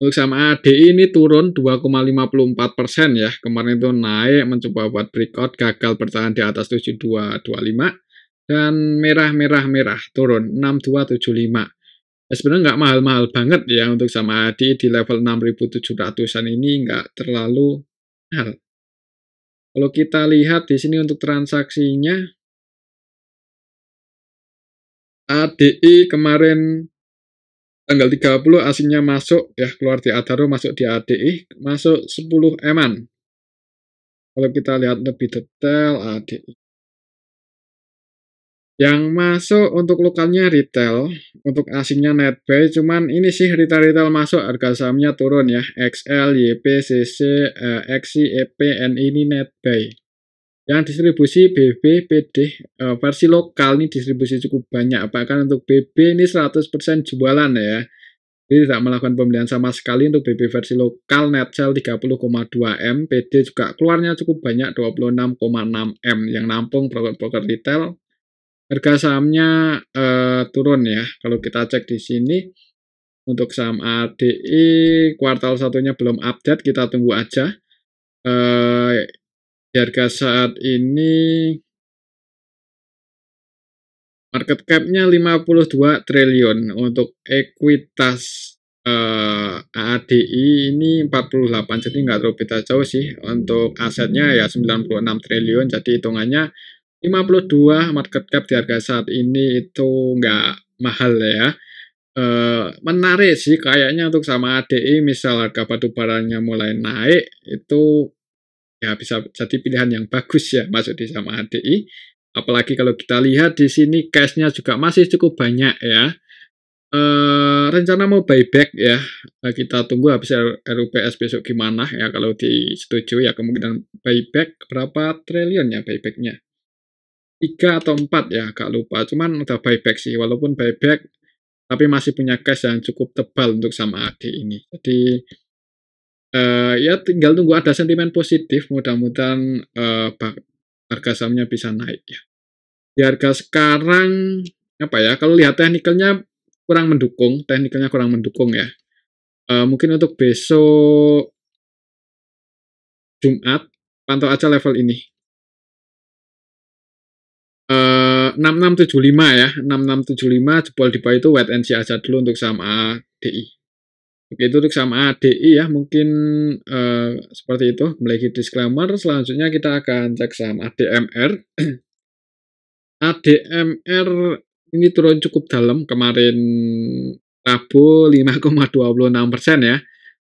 untuk saham AADI ini turun 2,54% ya. Kemarin itu naik mencoba buat breakout, gagal bertahan di atas 7225 dan merah turun 6275. Ya, sebenarnya nggak mahal-mahal banget ya untuk saham AADI di level 6.700-an ini nggak terlalu mahal. Kalau kita lihat di sini untuk transaksinya, ADI kemarin tanggal 30 aslinya masuk ya, keluar di Adaro, masuk di ADI, masuk 10 eman. Kalau kita lihat lebih detail ADI. Yang masuk untuk lokalnya retail, untuk asingnya netbuy, cuman ini sih retail-retail masuk, harga sahamnya turun ya. XL, YP, CC, XI, EP, NI ini netbuy. Yang distribusi BB, PD, versi lokal ini distribusi cukup banyak, bahkan untuk BB ini 100% jualan ya. Jadi tidak melakukan pembelian sama sekali untuk BB versi lokal, net sell 30,2 M, PD juga keluarnya cukup banyak 26,6 M yang nampung broker-broker retail. Harga sahamnya turun ya. Kalau kita cek di sini untuk saham ADI kuartal satunya belum update, kita tunggu aja. Di harga saat ini market cap-nya 52 triliun. Untuk ekuitas ADI ini 48, jadi nggak terlalu beda jauh sih. Untuk asetnya ya 96 triliun, jadi hitungannya 52 market cap di harga saat ini itu nggak mahal ya. Menarik sih kayaknya untuk sama ADI, misal harga batu baranya mulai naik, itu ya bisa jadi pilihan yang bagus ya masuk di sama ADI. Apalagi kalau kita lihat di sini cashnya juga masih cukup banyak ya. Rencana mau buyback ya. Kita tunggu habis RUPS besok gimana ya. Kalau disetujui ya kemungkinan buyback berapa triliun ya buybacknya. 3 atau 4 ya, agak lupa. Cuman udah buyback sih, walaupun buyback, tapi masih punya cash yang cukup tebal untuk sama AD ini. Jadi, ya tinggal tunggu ada sentimen positif, mudah-mudahan harga sahamnya bisa naik ya. Di harga sekarang, apa ya, kalau lihat teknikalnya kurang mendukung ya. Mungkin untuk besok Jumat, pantau aja level ini. 6675 ya, 6675 jebol di bawah itu wait and see aja dulu untuk saham ADI. Begitu untuk saham ADI ya, mungkin seperti itu. Kembali disclaimer, selanjutnya kita akan cek saham ADMR. ADMR ini turun cukup dalam kemarin Rabu 5,26% ya.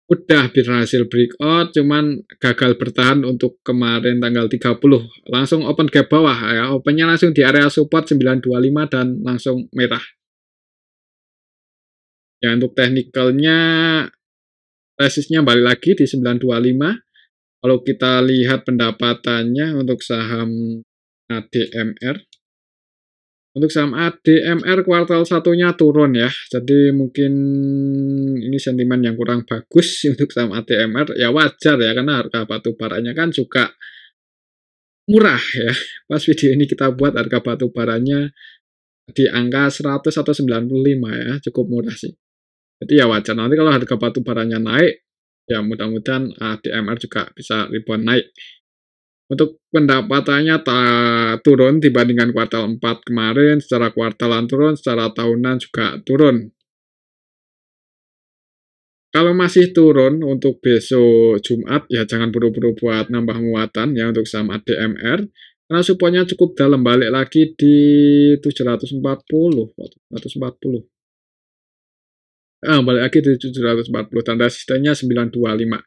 Udah berhasil breakout, cuman gagal bertahan untuk kemarin tanggal 30. Langsung open gap bawah ya. Opennya langsung di area support 925 dan langsung merah. Ya untuk teknikalnya resistnya balik lagi di 925. Kalau kita lihat pendapatannya untuk saham ADMR. Untuk saham ADMR kuartal satunya turun ya. Jadi mungkin ini sentimen yang kurang bagus untuk saham ADMR. Ya wajar ya, karena harga batu baranya kan juga murah ya. Pas video ini kita buat harga batu baranya di angka 100 atau 95 ya. Cukup murah sih. Jadi ya wajar. Nanti kalau harga batu baranya naik, ya mudah-mudahan ADMR juga bisa rebound naik. Untuk pendapatannya turun dibandingkan kuartal 4 kemarin, secara kuartalan turun, secara tahunan juga turun. Kalau masih turun untuk besok Jumat, ya jangan buru-buru buat nambah muatan ya untuk saham ADMR. Karena supportnya cukup dalam, balik lagi di 740. Balik lagi di 740, dan resistennya 925.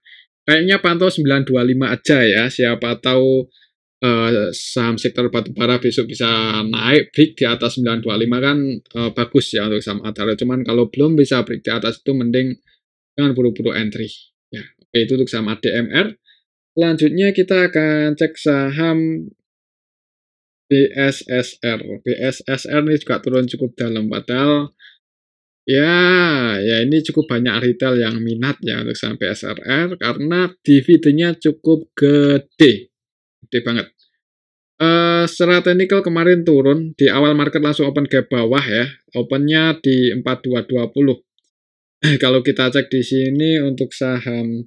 Kayaknya pantau 925 aja ya, siapa tahu saham sektor batubara besok bisa naik break di atas 925 kan bagus ya untuk saham Adaro. Cuman kalau belum bisa break di atas itu mending jangan buru-buru entry. Ya, oke itu untuk saham ADMR. Selanjutnya kita akan cek saham BSSR. BSSR ini juga turun cukup dalam, padahal Ya, ya ini cukup banyak retail yang minat ya untuk saham BSRR karena dividennya cukup gede, gede banget. Secara teknikal kemarin turun, di awal market langsung open gap bawah ya, opennya di 4220. Kalau kita cek di sini untuk saham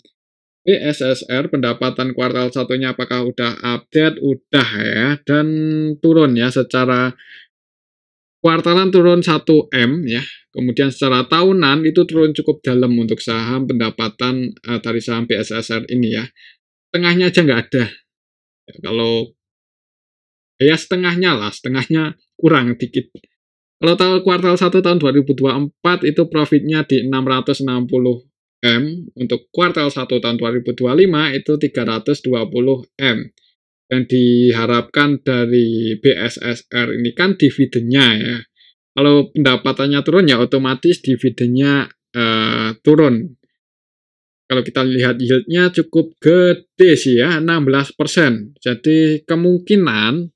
BSSR pendapatan kuartal satunya apakah udah update? Udah ya, dan turun ya secara kuartalan turun 1 M ya. Kemudian secara tahunan itu turun cukup dalam untuk saham pendapatan dari saham BSSR ini ya. Tengahnya aja nggak ada. Ya, kalau ya setengahnya lah, setengahnya kurang dikit. Kalau tahun kuartal 1 tahun 2024 itu profitnya di 660 M, untuk kuartal 1 tahun 2025 itu 320 M. Dan diharapkan dari BSSR ini kan dividennya ya. Kalau pendapatannya turun ya otomatis dividennya turun. Kalau kita lihat yieldnya cukup gede sih ya, 16%. Jadi kemungkinan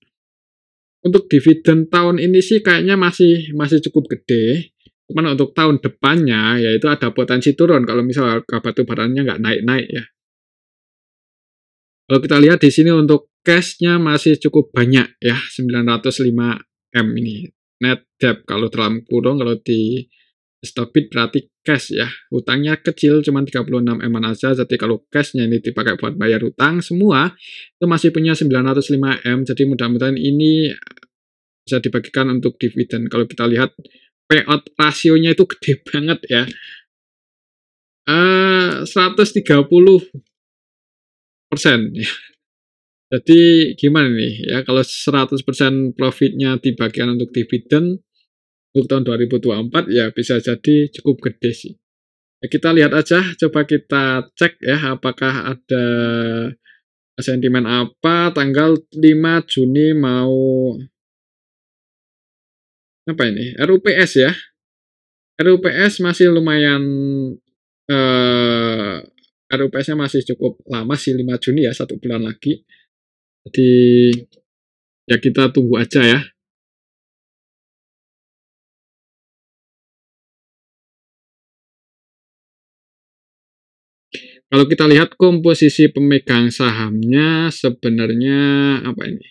untuk dividen tahun ini sih kayaknya masih cukup gede. Cuman untuk tahun depannya yaitu ada potensi turun kalau misal harga batu baranya nggak naik-naik ya. Kalau kita lihat di sini untuk cash-nya masih cukup banyak ya, 905 M ini. Net debt kalau dalam kurung, kalau di Stockbit berarti cash ya. Hutangnya kecil cuma 36 M aja, jadi kalau cash-nya ini dipakai buat bayar hutang semua itu masih punya 905 M. Jadi mudah-mudahan ini bisa dibagikan untuk dividen. Kalau kita lihat payout rasionya itu gede banget ya. 130%. Jadi gimana nih ya, kalau 100% profitnya dibagikan untuk dividen untuk tahun 2024 ya bisa jadi cukup gede sih. Ya, kita lihat aja, coba kita cek ya apakah ada sentimen apa tanggal 5 Juni mau apa ini? RUPS ya. RUPS masih lumayan eh RUPS-nya masih cukup lama sih 5 Juni ya, 1 bulan lagi. Jadi ya kita tunggu aja ya. Kalau kita lihat komposisi pemegang sahamnya sebenarnya apa ini?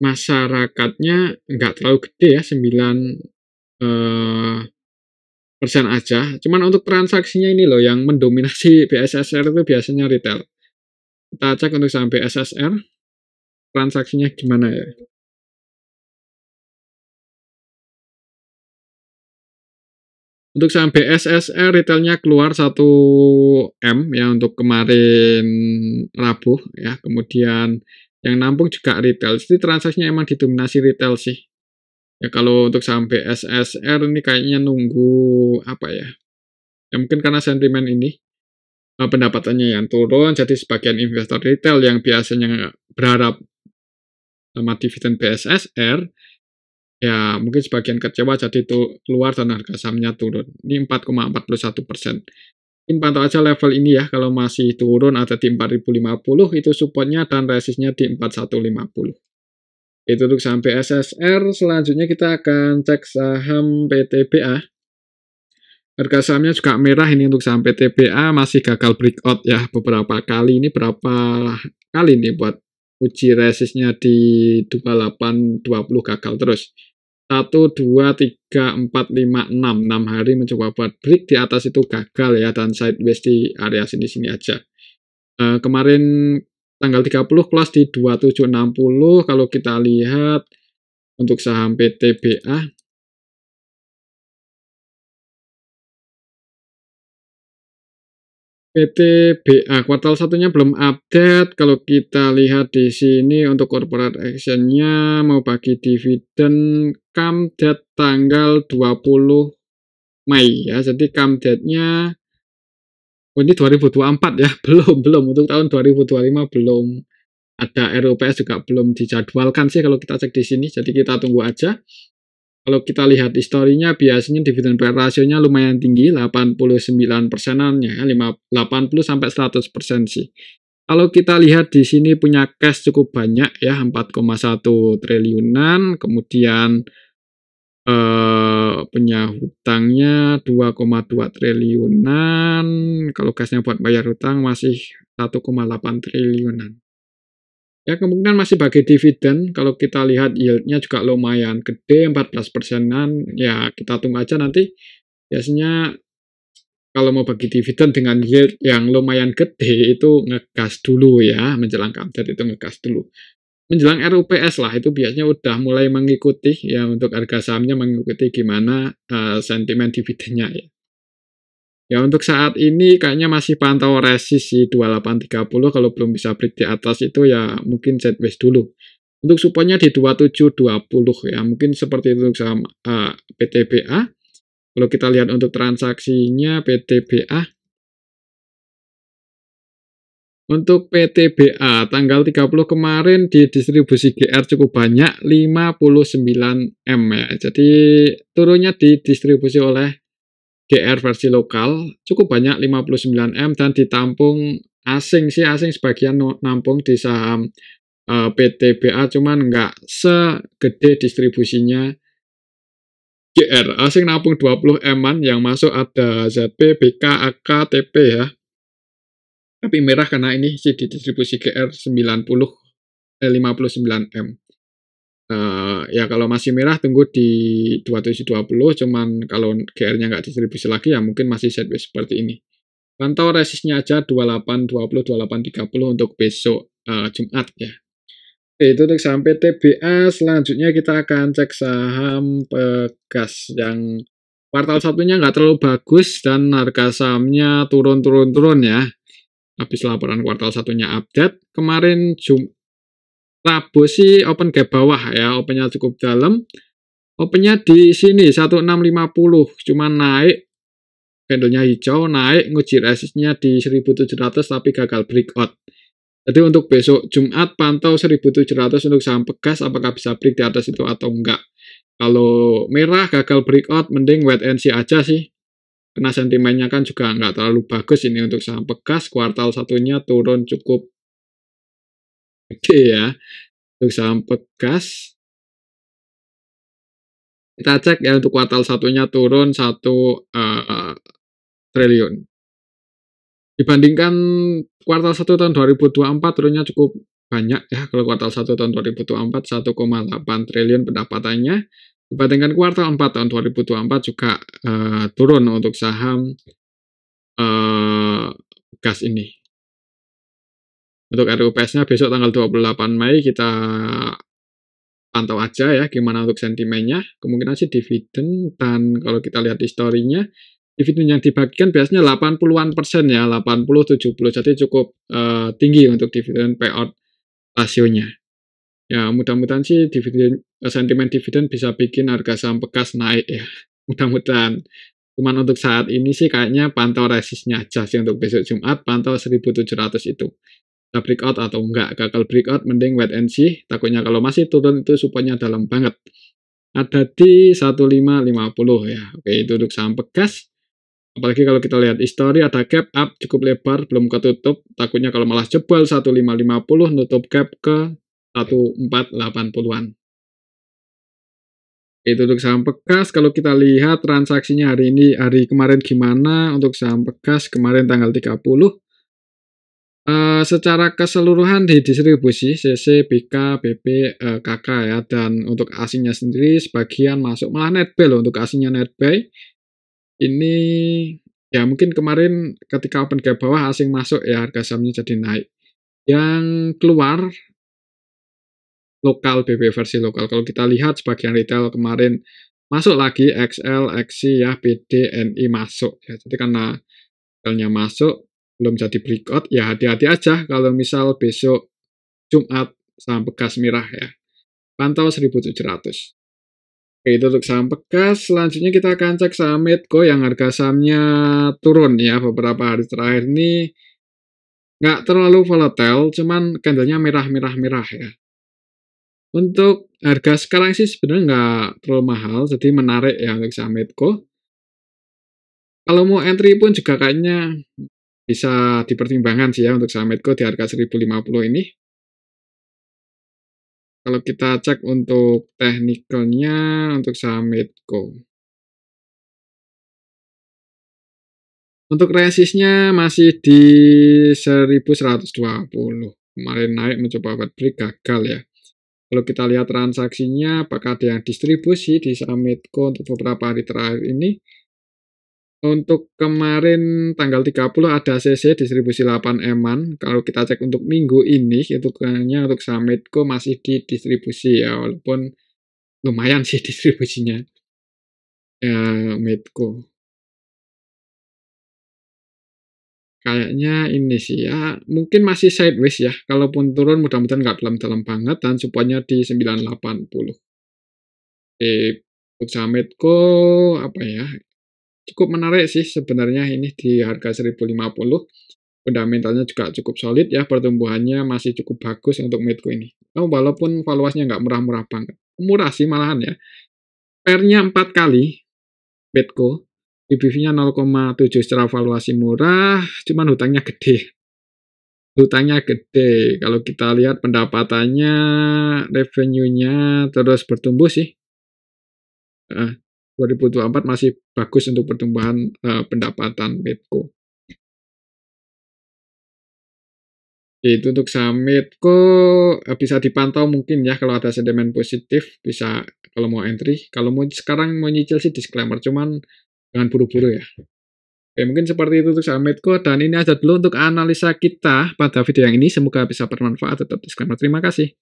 Masyarakatnya nggak terlalu gede ya, 9 eh, persen aja. Cuman untuk transaksinya ini loh yang mendominasi BSSR itu biasanya retail. Kita cek untuk saham BSSR, transaksinya gimana ya? Untuk saham BSSR retailnya keluar 1 M ya untuk kemarin Rabu ya. Kemudian yang nampung juga retail. Jadi transaksinya emang didominasi retail sih. Ya kalau untuk saham BSSR ini kayaknya nunggu apa ya? Ya mungkin karena sentimen ini pendapatannya yang turun, jadi sebagian investor retail yang biasanya berharap sama dividen BSSR, ya mungkin sebagian kecewa jadi itu keluar dan harga sahamnya turun. Ini 4,41%. Ini pantau aja level ini ya, kalau masih turun ada di 4050 itu supportnya dan resistnya di 4150. Itu untuk saham BSSR. Selanjutnya kita akan cek saham PTBA. Harga sahamnya juga merah ini untuk saham PTBA masih gagal breakout ya beberapa kali. Ini berapa kali nih buat uji resistnya di 2820 gagal terus. 1, 2, 3, 4, 5, 6. 6 hari mencoba buat break di atas itu gagal ya dan sideways di area sini-sini aja. Kemarin tanggal 30 close di 2760. Kalau kita lihat untuk saham PTBA kuartal satunya belum update. Kalau kita lihat di sini untuk corporate action-nya mau bagi dividen come date tanggal 20 Mei ya. Jadi come date-nya ini 2024 ya. Belum untuk tahun 2025 belum ada RUPS juga belum dijadwalkan sih kalau kita cek di sini. Jadi kita tunggu aja. Kalau kita lihat historinya biasanya dividen payout rasionya lumayan tinggi, 89%-an ya, 80 sampai 100% sih. Kalau kita lihat di sini punya cash cukup banyak ya, 4,1 triliunan, kemudian punya hutangnya 2,2 triliunan, kalau cashnya buat bayar hutang masih 1,8 triliunan. Ya kemungkinan masih bagi dividen, kalau kita lihat yield-nya juga lumayan gede, 14%-an, ya kita tunggu aja nanti. Biasanya kalau mau bagi dividen dengan yield yang lumayan gede, itu ngegas dulu ya, menjelang update itu ngegas dulu. Menjelang RUPS lah, itu biasanya udah mulai mengikuti ya, untuk harga sahamnya mengikuti gimana sentimen dividennya ya. Ya untuk saat ini kayaknya masih pantau resist sih 2830, kalau belum bisa break di atas itu ya mungkin sideways dulu. Untuk supportnya di 2720 ya, mungkin seperti itu untuk saham PTBA. Kalau kita lihat untuk transaksinya PTBA, untuk PTBA tanggal 30 kemarin di distribusi GR cukup banyak, 59M ya. Jadi turunnya didistribusi oleh GR versi lokal cukup banyak, 59M, dan ditampung asing sih, asing sebagian nampung di saham PTBA, cuman nggak segede distribusinya GR. Asing nampung 20M-an, yang masuk ada ZP, BK, AK, TP ya. Tapi merah karena ini sih di distribusi GR 59M. Ya kalau masih merah tunggu di 2720, cuman kalau GR-nya nggak distribusi lagi ya mungkin masih sideways seperti ini. Pantau resistnya aja 2820, 2830 untuk besok Jumat ya. Oke, itu untuk saham PTBA. Selanjutnya kita akan cek saham Pegas yang kuartal satunya nggak terlalu bagus dan harga sahamnya turun ya. Habis laporan kuartal satunya update. Kemarin Rabu sih open gap bawah ya, opennya cukup dalam. Opennya di sini 1650, cuman naik, candlenya hijau, naik, nguji resistnya di 1700 tapi gagal breakout. Jadi untuk besok Jumat pantau 1700 untuk saham Pegas, apakah bisa break di atas itu atau enggak. Kalau merah gagal breakout, mending wait and see aja sih. Karena sentimennya kan juga nggak terlalu bagus ini untuk saham Pegas, kuartal satunya turun cukup gede ya. Untuk saham Pegas, kita cek ya, untuk kuartal satunya turun 1 triliun. Dibandingkan kuartal 1 tahun 2024 turunnya cukup banyak ya. Kalau kuartal 1 tahun 2024 1,8 triliun pendapatannya. Dibandingkan kuartal 4 tahun 2024 juga turun untuk saham gas ini. Untuk RUPS-nya besok tanggal 28 Mei kita pantau aja ya gimana untuk sentimennya. Kemungkinan sih dividen, dan kalau kita lihat historinya, dividen yang dibagikan biasanya 80-an% ya, 80-70, jadi cukup tinggi untuk dividen payout rasionya. Ya mudah-mudahan sih sentimen dividen bisa bikin harga saham Pegas naik ya, mudah-mudahan. Cuman untuk saat ini sih kayaknya pantau resistnya aja sih untuk besok Jumat, pantau 1700 itu. Bisa breakout atau enggak. Gagal breakout mending wait and see, takutnya kalau masih turun itu supportnya dalam banget. Ada di 1550 ya. Oke, itu untuk saham Pegas. Apalagi kalau kita lihat histori, ada gap up cukup lebar, belum ketutup. Takutnya kalau malah jebol 1550, nutup gap ke 1480-an. Itu untuk saham Pegas. Kalau kita lihat transaksinya hari kemarin gimana untuk saham Pegas kemarin tanggal 30. Secara keseluruhan di distribusi CC, BK, BP, KK ya, dan untuk asingnya sendiri sebagian masuk, malah netbuy loh untuk asingnya netbuy. Ini ya mungkin kemarin ketika open gap bawah asing masuk ya, harga sahamnya jadi naik. Yang keluar lokal, BP versi lokal. Kalau kita lihat sebagian retail kemarin masuk lagi, XL, XC ya, BD, NI masuk ya. Jadi karena retailnya masuk, belum jadi breakout, ya hati-hati aja kalau misal besok Jumat saham Pegas merah ya. Pantau 1700. Oke, itu untuk saham Pegas. Selanjutnya kita akan cek saham Medco yang harga sahamnya turun ya beberapa hari terakhir ini. Nggak terlalu volatile, cuman candlenya merah-merah ya. Untuk harga sekarang sih sebenarnya nggak terlalu mahal, jadi menarik ya untuk saham Medco. Kalau mau entry pun juga kayaknya bisa dipertimbangkan sih ya untuk saham Medco di harga 1050 ini. Kalau kita cek untuk teknikalnya untuk saham Medco. Untuk resistnya masih di 1120. Kemarin naik mencoba buat break gagal ya. Kalau kita lihat transaksinya, apakah ada yang distribusi di saham Medco untuk beberapa hari terakhir ini? Untuk kemarin tanggal 30 ada CC distribusi 8 eman. Kalau kita cek untuk minggu ini, hitungannya untuk saham Medco masih di distribusi ya, walaupun lumayan sih distribusinya. Ya, Medco. Kayaknya ini sih ya, mungkin masih sideways ya. Kalaupun turun mudah-mudahan nggak dalam-dalam banget dan supportnya di 980. Untuk saham Medco apa ya? Cukup menarik sih sebenarnya ini di harga 1050. Fundamentalnya juga cukup solid ya, pertumbuhannya masih cukup bagus untuk Medco ini. Walaupun valuasinya nggak murah-murah banget. Murah sih malahan ya. Pair-nya 4 kali Medco. PBV-nya 0,7 secara valuasi murah, cuman hutangnya gede. Hutangnya gede. Kalau kita lihat pendapatannya, revenue-nya terus bertumbuh sih. 2024 masih bagus untuk pertumbuhan pendapatan Medco. Itu untuk saham Medco bisa dipantau mungkin ya kalau ada sentimen positif bisa kalau mau entry. Kalau mau sekarang mau nyicil sih disclaimer, cuman jangan buru-buru ya. Oke, mungkin seperti itu untuk saham Medco dan ini aja dulu untuk analisa kita pada video yang ini. Semoga bisa bermanfaat. Tetap disclaimer. Terima kasih.